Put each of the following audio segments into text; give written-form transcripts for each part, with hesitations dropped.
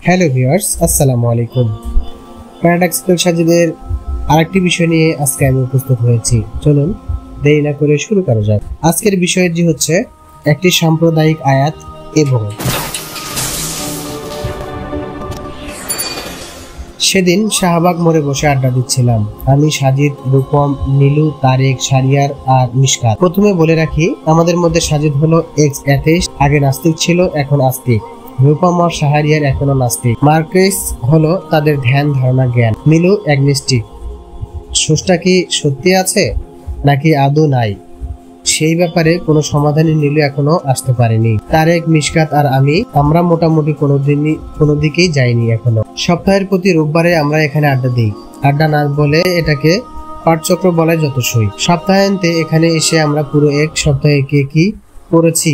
Hello viewers, আসসালামু আলাইকুম। Paradoxical সাজিদের আরেকটি বিষয় নিয়ে আজকে আমি উপস্থিত হয়েছি। চলুন দেরি না করে শুরু করা যাক। আজকের বিষয়টি হচ্ছে একটি সাম্প্রদায়িক আয়াত এবং সেদিন শাহবাগ মোড়ে বসে আড্ডা দিচ্ছিলাম। আমি, সাজিদ, রূপম, নীলু, তারেক, শারিয়ার আর মিশকাত। প্রথমে বলে রাখি, আমাদের মধ্যে সাজিদ হলো এক্স অ্যাথেইস্ট, আগে নাস্তিক ছিল, এখন আস্তিক। রূপম আর শাহরিয়ার এখনো নাস্তিক। মার্কেস হলো তাদের ধ্যান ধারণা জ্ঞান। মিলু অ্যাগনিস্টিক। স্রষ্টা কি সত্যি আছে নাকি আদৌ নাই, সেই ব্যাপারে কোনো সমাধানে নীলু এখনো আসতে পারেনি। তারেক, মিশকাত আর আমরা মোটামুটি কোনো দিকেই যাইনি এখনো। সপ্তাহের প্রতি রোববারে আমরা এখানে আড্ডা দিই। আড্ডা না বলে এটাকে পাঠচক্র বলাই যতসই। সপ্তাহান্তে এখানে এসে আমরা পুরো এক সপ্তাহে কে কি করেছি,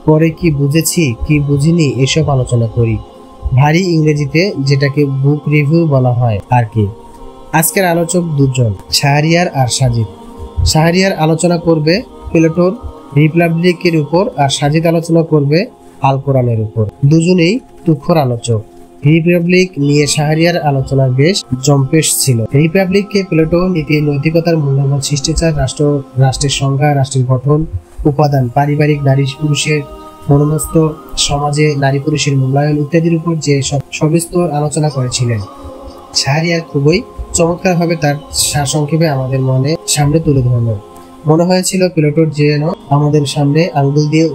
পরে কি বুঝেছি কি বুঝিনি এসব আলোচনা করি, ভারী ইংরেজিতে যেটাকে বুক রিভিউ বলা হয় আর কি। আজকের আলোচক দুজন, শাহরিয়ার আর সাজিদ। শাহরিয়ার আলোচনা করবে প্লেটোর রিপাবলিকের উপর আর সাজিদ আলোচনা করবে আল কোরআনের উপর। দুজনেই তুখোর আলোচক। রিপাবলিক নিয়ে শাহরিয়ার আলোচনা বেশ জম্পেশ ছিল। রিপাবলিককে প্লেটো নীতি, নৈতিকতার মূল্যবোধ, শিষ্টাচার, রাষ্ট্রের সংজ্ঞা, রাষ্ট্রের গঠন, উপাদান, পারিবারিক, নারী পুরুষের মনস্থ সমাজে নারী পুরুষের মূল্যায়ন ইত্যাদির উপর যে সবিস্তর আলোচনা করেছিলেন। শাহরিয়ার খুবই চমৎকারভাবে তার সারসংক্ষেপে আমাদের সামনে তুলে ধরল। মনে হয়েছিল প্লেটোর যেন আমাদের সামনে আঙ্গুল দিয়ে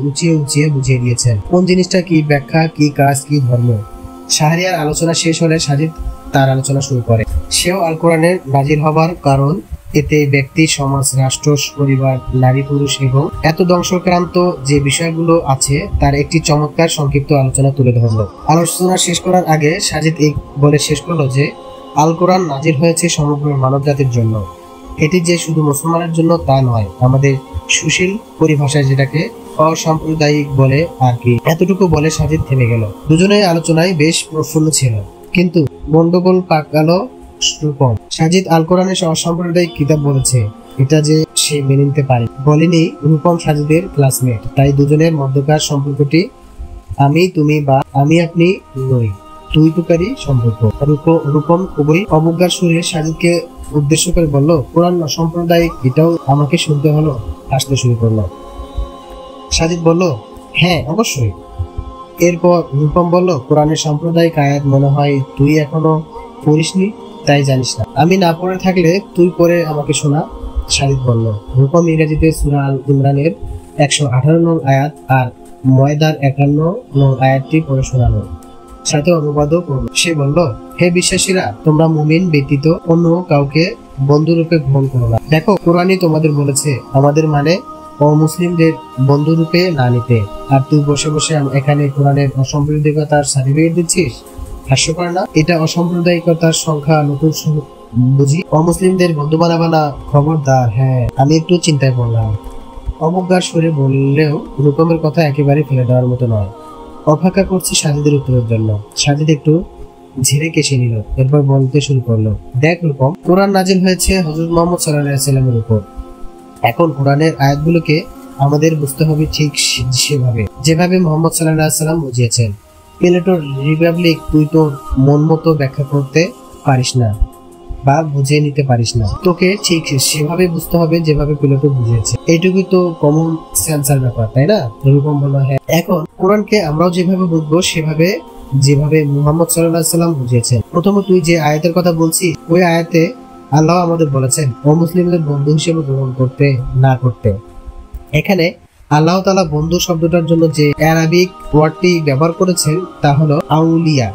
উঁচিয়ে উঁচিয়ে বুঝিয়ে দিয়েছেন কোন জিনিসটা কি ব্যাখ্যা, কি কাজ, কি ধর্ম। শাহরিয়ার আলোচনা শেষ হলে সাজিদ তার আলোচনা শুরু করে। সেও আল কোরআনের নাজিল হবার কারণ, এতে ব্যক্তি, সমাজ, রাষ্ট্র, পরিবার, নারী পুরুষ এবং এত ধ্বংসক্রান্ত যে বিষয়গুলো আছে তার একটি চমৎকার সংক্ষিপ্ত আলোচনা তুলে ধরল। আলোচনা শেষ করার আগে সাজিদ এই বলে শেষ করলো যে আল কোরআন নাজিল হয়েছে সমগ্র মানব জাতির জন্য। এটি যে শুধু মুসলমানের জন্য তা নয়, আমাদের সুশীল পরিভাষায় যেটাকে অসাম্প্রদায়িক বলে আর কি। এতটুকু বলে সাজিদ থেমে গেল। দুজনেই আলোচনায় বেশ প্রফুল্ল ছিল, কিন্তু গন্ডগোল পাকালো রূপম। সাজিদ আল কোরআনের অসাম্প্রদায়িক কিতাব বলেছে, এটা যে সে মেনে নিতে পারে। বলেনি রূপম সাজিদের ক্লাসমেট, তাই দুজনের মধ্যকার সম্পর্কটি আমি তুমি বা আমি আপনি নই, তুই তুকারি সম্পর্ক। রূপম খুবই অবজ্ঞার সুরে সাজিদকে উদ্দেশ্য করে বলল, কোরআন অসাম্প্রদায়িক, এটাও আমাকে শুনতে হলো। হাসতে শুরু করলো। সাজিদ বলল, হ্যাঁ অবশ্যই। এরপর রূপম বলল, কোরআনের সাম্প্রদায়িক আয়াত মনে হয় তুই এখনো পড়িসনি, তাই জানিস না। আমি না পড়ে থাকলে তুই পড়ে আমাকে শোনা, সাজিদ বলল। রূপম ইংরেজিতে সূরা আল ইমরানের 118 নং আয়াত আর ময়দার 51 নং আয়াতটি পড়ে শোনালো, সাথে অনুবাদও করলো। সে বলল, হে বিশ্বাসীরা, তোমরা মুমিন ব্যতীত অন্য কাউকে বন্ধুরূপে গ্রহণ করো না। দেখো, কোরআনই তোমাদের বলেছে আমাদের মানে অমুসলিমদের বন্ধুরূপে না নিতে, আর তুই বসে বসে এখানে কোরআনের অসাম্প্রদায়িকতার সার্টিফিকেট দিচ্ছিস। হাস্যকর না? এটা অসাম্প্রদায়িকতার সংখ্যা নতুন বুঝি। অমুসলিমদের বন্ধু বানাবা না, খবরদার। হ্যাঁ, আমি একটু চিন্তায় পড়লাম। অবজ্ঞার সুরে বললেও রূপমের কথা একেবারে ফেলে দেওয়ার মতো নয়। অপেক্ষা করছি সাজিদের উত্তরের জন্য। সাজিদ একটু ঝেড়ে কেশে নিল, এরপর বলতে শুরু করলো, দেখ রূপম, কোরআন নাজিল হয়েছে হযরত মুহাম্মদ সাল্লাল্লাহু আলাইহি ওয়াসাল্লামের উপর। এখন কোরআনের আয়াতগুলোকে আমাদের বুঝতে হবে ঠিক সেভাবে যেভাবে মুহাম্মদ সাল্লাল্লাহু আলাইহি ওয়াসাল্লাম বুঝিয়েছেন। প্লেটোর রিপাবলিক তুই তো মন মতো ব্যাখ্যা করতে পারিস না বা বুঝে নিতে পারিস না, তোকে ঠিক সেভাবে বুঝতে হবে যেভাবে প্লেটো বুঝিয়েছে। এইটুকুই তো কমন সেন্সের ব্যাপার, তাই না? রূপম বলল, হ্যাঁ। এখন কোরআনকে আমরাও যেভাবে বুঝবো সেভাবে যেভাবে মুহাম্মদ সাল্লাল্লাহু আলাইহি ওয়াসাল্লাম বুঝিয়েছেন। প্রথমে তুই যে আয়াতের কথা বলছিস, ওই আয়াতে আল্লাহ আমাদের বলেছেন অমুসলিমদের বন্ধু হিসেবে গ্রহণ করতে না করতে। এখানে আল্লাহ তাআলা বন্ধু শব্দটার জন্য যে আরবিক ওয়ার্ডটি ব্যবহার করেছেন তা হলো আউলিয়া,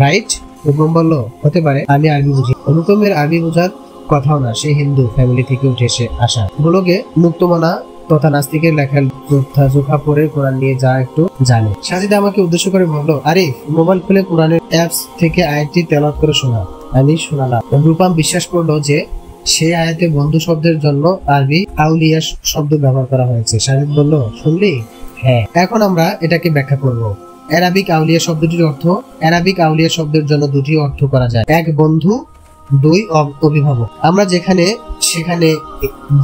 রাইট? রূপম বলল, হতে পারে, আমি আরবি বুঝি। রূপমের আরবি বোঝার কথাও না, সে হিন্দু ফ্যামিলি থেকে উঠে আসা। ব্লগে মুক্তমনা তথা নাস্তিকের লেখার জোখা পড়ে কোরআন নিয়ে যা একটু জানে। সাজিদ আমাকে উদ্দেশ্য করে বলল, আরে মোবাইল খুলে কোরআনের অ্যাপস থেকে আয়াতটি তেলাওয়াত করে শোনা। আমি শোনালাম। রূপম বিশ্বাস করলো যে সেই আয়াতে বন্ধু শব্দের জন্য আরবি আউলিয়া শব্দ ব্যবহার করা হয়েছে। সাজিদ বলল, শুনলি? হ্যাঁ। এখন আমরা এটাকে ব্যাখ্যা করব। আরবিক আউলিয়া শব্দটির অর্থ, আরবিক আউলিয়া শব্দের জন্য দুটি অর্থ করা যায়, এক বন্ধু, দুই অভিভাবক। আমরা সেখানে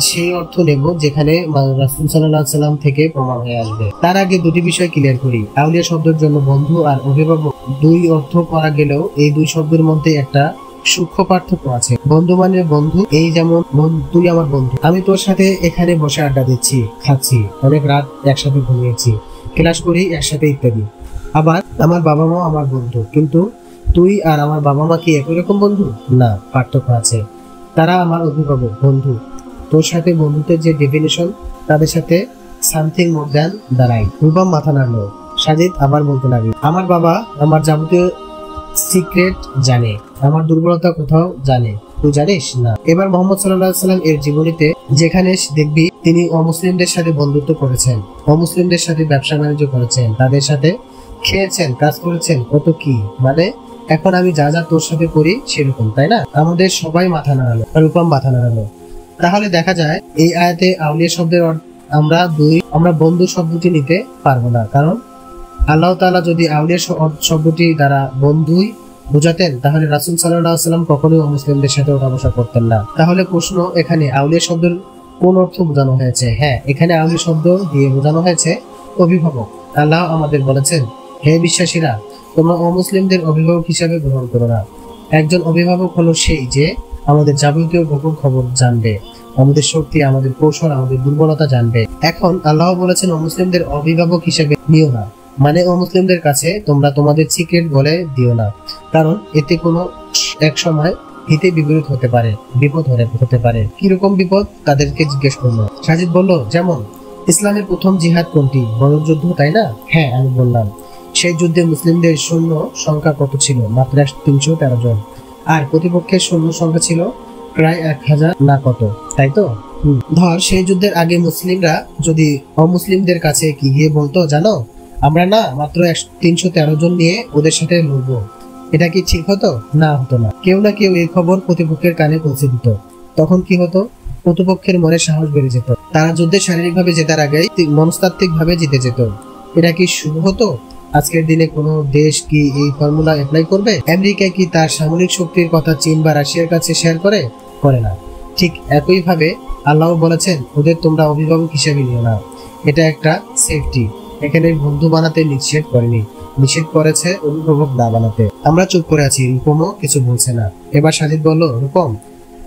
সেই অর্থ নেব যেখানে রাসূল সাল্লাল্লাহু আলাইহি ওয়াসাল্লাম থেকে প্রমাণ হয়ে আসবে। তার আগে দুটি বিষয় ক্লিয়ার করি। আউলিয়া শব্দের জন্য বন্ধু আর অভিভাবক দুই অর্থ করা গেলেও এই দুই শব্দের মধ্যে একটা সূক্ষ্ম পার্থক্য আছে। বন্ধু মানে বন্ধু, এই যেমন তুই আমার বন্ধু, আমি তোর সাথে এখানে বসে আড্ডা দিচ্ছি, খাচ্ছি, অনেক রাত একসাথে ঘুমিয়েছি, ক্লাস করি একসাথে ইত্যাদি। আবার আমার বাবা মা আমার বন্ধু, কিন্তু তুই আর আমার বাবা মা কি একই রকম বন্ধু? না, পার্থক্য আছে। তারা আমার অভিভাবক, বন্ধু। তোর সাথে বন্ধুত্বের যে ডেফিনেশন, তাদের সাথে সামথিং মোর দ্যান দাঁড়াই। রূপম মাথা নাড়লো। সাজিদ আবার বলতে লাগলো, আমার বাবা আমার যাবতীয় সিক্রেট জানে, আমার দুর্বলতা কোথাও জানে, তুই জানিস না। এবার মোহাম্মদ সাল্লাল্লাহু আলাইহি সাল্লাম এর জীবনীতে যেখানে দেখবি তিনি অমুসলিমদের সাথে বন্ধুত্ব করেছেন, অমুসলিমদের সাথে ব্যবসা বাণিজ্য করেছেন, তাদের সাথে খেয়েছেন, কাজ করেছেন, কত কি। মানে এখন আমি যা যা তোর সাথে করি সেরকম, তাই না? আমাদের সবাই মাথা নাড়ালো, রূপম মাথা নাড়ালো। তাহলে দেখা যায় এই আয়াতে আউলিয়া শব্দের আমরা বন্ধু শব্দটি নিতে পারবো না, কারণ আল্লাহ তাআলা যদি আউলিয়া শব্দটি দ্বারা বন্ধুই বোঝাতেন তাহলে রাসূল সাল্লাল্লাহু আলাইহি ওয়াসাল্লাম কখনোই মুসলিমদের সাথে ওঠা বসা করতেন না। তাহলে প্রশ্ন, এখানে আউলিয়া শব্দের কোন অর্থ বোঝানো হয়েছে? হ্যাঁ, এখানে আউলিয়া শব্দ দিয়ে বোঝানো হয়েছে অভিভাবক। আল্লাহ আমাদের বলেছেন, হে বিশ্বাসীরা, তোমরা অমুসলিমদের অভিভাবক হিসাবে গ্রহণ করো না। একজন অভিভাবক হলো সেই যে আমাদের যাবতীয় গোপন খবর জানবে, আমাদের শক্তি, আমাদের কৌশল, আমাদের দুর্বলতা জানবে। এখন আল্লাহ বলেছেন অমুসলিমদের অভিভাবক হিসেবে নিও না, মানে অমুসলিমদের কাছে তোমরা তোমাদের সিক্রেট বলে দিও না, কারণ এতে কোনো এক সময় হিতে বিপরীত হতে পারে, বিপদ হতে পারে। কিরকম বিপদ? তাদেরকে জিজ্ঞেস করলো। সাজিদ বলল, যেমন ইসলামের প্রথম জিহাদ কোনটি? বদর যুদ্ধ, তাই না? হ্যাঁ, আমি বললাম। সেই যুদ্ধে মুসলিমদের সৈন্য সংখ্যা কত ছিল? মাত্র 313 জন। আর প্রতিপক্ষের সৈন্য সংখ্যা ছিল প্রায় 1000 না কত, তাই তো? ধর সেই যুদ্ধের আগে মুসলিমরা যদি অমুসলিমদের কাছে কি গিয়ে বলতো, জানো আমরা না মাত্র 313 জন নিয়ে ওদের সাথে লড়বো, এটা কি ঠিক হতো? না, হতো না। কেউ না কেউ এই খবর প্রতিপক্ষের কানে পৌঁছে দিত। তখন কি হতো? প্রতিপক্ষের মনে সাহস বেড়ে যেত, তারা যুদ্ধে শারীরিকভাবে জেতার আগে মনস্তাত্ত্বিক ভাবে জিতে যেত। এটা কি শুরু হতো? আজকের দিনে কোনো দেশ কি এই ফর্মুলা অ্যাপ্লাই করবে? আমেরিকা কি তার সামরিক শক্তির কথা চীন বা রাশিয়ার কাছে শেয়ার করে না। ঠিক একইভাবে আল্লাহ বলেছেন, ওদের তোমরা অভিভাবক হিসেবে নিও না। এটা একটা সেফটি। এখানে বন্ধু বানাতে নিষেধ করেনি, নিষেধ করেছে অভিভাবক না বানাতে। আমরা চুপ করে আছি, রূপমও কিছু বলছে না। এবার সাজিদ বলল, রূপম,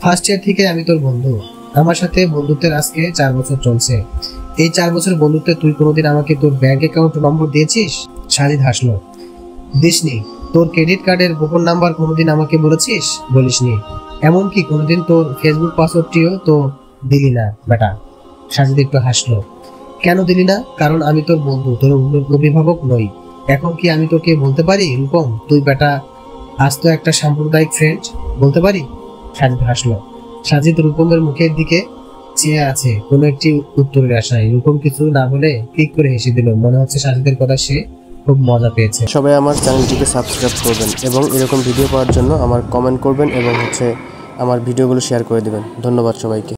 ফার্স্ট ইয়ার থেকে আমি তোর বন্ধু, আমার সাথে বন্ধুত্বের আজকে 4 বছর চলছে। এই 4 বছর বন্ধুত্বে তুই কোনোদিন আমাকে তোর ব্যাংক অ্যাকাউন্ট নম্বর দিয়েছিস? সাজিদ হাসলো। দিসনি। তোর ক্রেডিট কার্ডের গোপন নাম্বার কোনোদিন আমাকে বলেছিস? বলিসনি। এমনকি কোনোদিন তোর ফেসবুক পাসওয়ার্ডটিও তো দিলি না বেটা। সাজিদ একটু হাসলো। কেন দিলি না? কারণ আমি তোর বন্ধু, তোর অভিভাবক নই। এখন কি আমি তোকে বলতে পারি, রূপম তুই বেটা আজ তো একটা সাম্প্রদায়িক ফ্রেন্ড, বলতে পারি? সাজিদ হাসলো। সাজিদ রূপমের মুখের দিকে চেয়ে আছে কোনো একটি উত্তরের আশায়। রূপম কিছু না বলে ক্লিক করে হেসে দিল। মনে হচ্ছে সাজিদের কথা সে খুব মজা পেয়েছে। সবাই আমার চ্যানেলটিকে সাবস্ক্রাইব করবেন এবং এরকম ভিডিও পাওয়ার জন্য আমার কমেন্ট করবেন এবং আমার ভিডিওগুলো শেয়ার করে দেবেন। ধন্যবাদ সবাইকে।